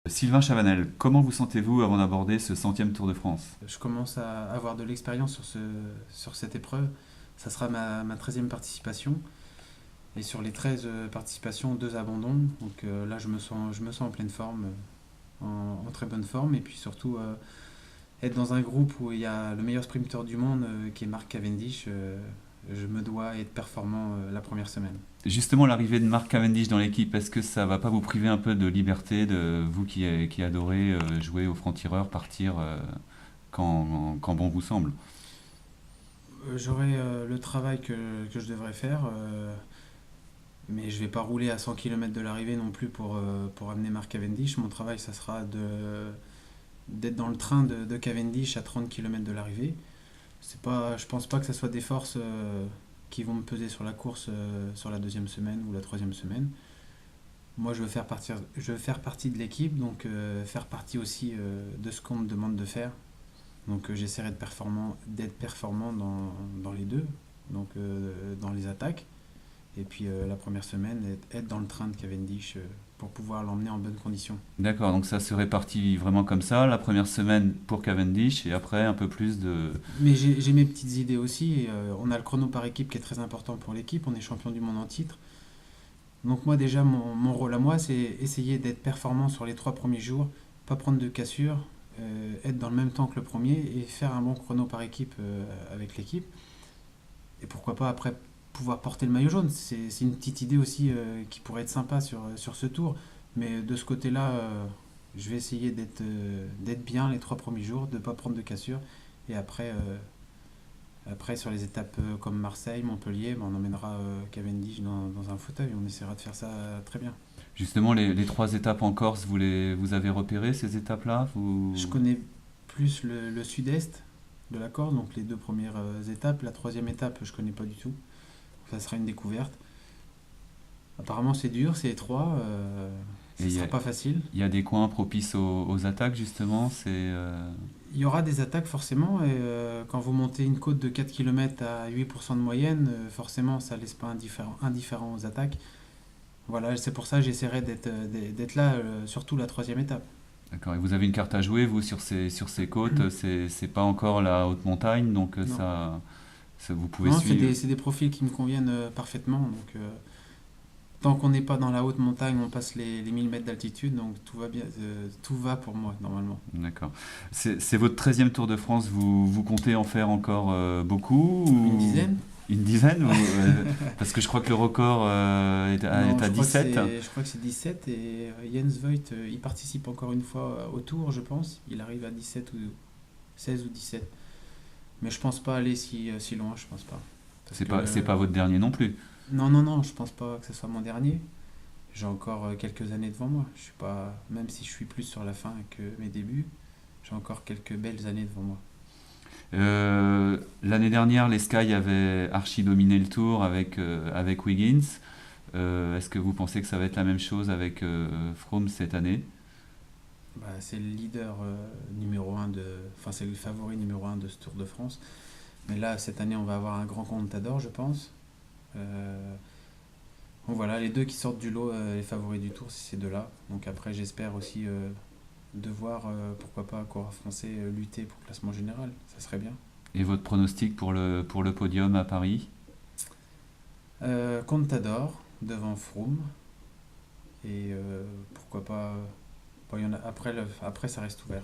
Sylvain Chavanel, comment vous sentez-vous avant d'aborder ce centième Tour de France? Je commence à avoir de l'expérience sur cette épreuve. Ça sera ma 13e participation. Et sur les 13 participations, 2 abandons. Donc là, je me sens en pleine forme, en très bonne forme. Et puis surtout, être dans un groupe où il y a le meilleur sprinter du monde, qui est Mark Cavendish, je me dois être performant la première semaine. Justement, l'arrivée de Mark Cavendish dans l'équipe, est-ce que ça va pas vous priver un peu de liberté, de vous qui adorez jouer au franc-tireur, partir quand bon vous semble? J'aurai le travail que je devrais faire. Mais je vais pas rouler à 100 km de l'arrivée non plus pour amener Mark Cavendish. Mon travail, ça sera d'être dans le train de Cavendish à 30 km de l'arrivée. Je pense pas que ce soit des forces qui vont me peser sur la course sur la deuxième semaine ou la troisième semaine. Moi, je veux faire partie de l'équipe, donc faire partie aussi de ce qu'on me demande de faire. Donc j'essaierai d'être performant dans les deux, donc dans les attaques. Et puis la première semaine, être dans le train de Cavendish pour pouvoir l'emmener en bonne condition. D'accord, donc ça se répartit vraiment comme ça, la première semaine pour Cavendish et après un peu plus de... Mais j'ai mes petites idées aussi. Et, on a le chrono par équipe qui est très important pour l'équipe. On est champion du monde en titre. Donc moi déjà, mon rôle à moi, c'est essayer d'être performant sur les 3 premiers jours, pas prendre de cassure, être dans le même temps que le premier et faire un bon chrono par équipe avec l'équipe. Et pourquoi pas après pouvoir porter le maillot jaune. C'est une petite idée aussi qui pourrait être sympa sur ce tour. Mais de ce côté-là, je vais essayer d'être bien les 3 premiers jours, de ne pas prendre de cassure. Et après sur les étapes comme Marseille, Montpellier, ben, on emmènera Cavendish dans un fauteuil. On essaiera de faire ça très bien. Justement, les trois étapes en Corse, vous avez repéré ces étapes-là Je connais plus le sud-est de la Corse, donc les 2 premières étapes. La troisième étape, je connais pas du tout. Ça sera une découverte. Apparemment, c'est dur, c'est étroit. Et Ce sera pas facile. il y a des coins propices aux attaques, justement. Il y aura des attaques forcément. Et quand vous montez une côte de 4 km à 8% de moyenne, forcément, ça laisse pas indifférent aux attaques. Voilà, c'est pour ça que j'essaierai d'être là, surtout la troisième étape. D'accord. Et vous avez une carte à jouer, vous, sur ces côtes. C'est pas encore la haute montagne, donc Non, vous pouvez non, suivre. c'est des profils qui me conviennent parfaitement. Donc, tant qu'on n'est pas dans la haute montagne, on passe les 1000 mètres d'altitude, donc tout va bien, tout va pour moi normalement. D'accord. C'est votre 13e Tour de France. Vous comptez en faire encore beaucoup Une dizaine? une dizaine parce que je crois que le record Non, est à 17. je crois que c'est 17 et Jens Voigt, il participe encore une fois au tour, je pense. Il arrive à 17 ou 16 ou 17. Mais je pense pas aller si loin, je pense pas. Parce C'est que pas votre dernier non plus. non, non, non, je pense pas que ce soit mon dernier. J'ai encore quelques années devant moi. Je suis pas, même si je suis plus sur la fin que mes débuts, j'ai encore quelques belles années devant moi. L'année dernière, les Sky avaient archi dominé le tour avec Wiggins. Est-ce que vous pensez que ça va être la même chose avec Froome cette année? Bah, c'est le leader numéro un enfin c'est le favori numéro un de ce Tour de France. Mais là, cette année, on va avoir un grand Contador, je pense. Euh, donc voilà, les deux qui sortent du lot, les favoris du Tour, c'est ces deux-là. Donc après, j'espère aussi de voir, pourquoi pas, un coureur français lutter pour le classement général. Ça serait bien. Et votre pronostic pour le podium à Paris? Contador devant Froome. Et pourquoi pas. Bon, après, ça reste ouvert.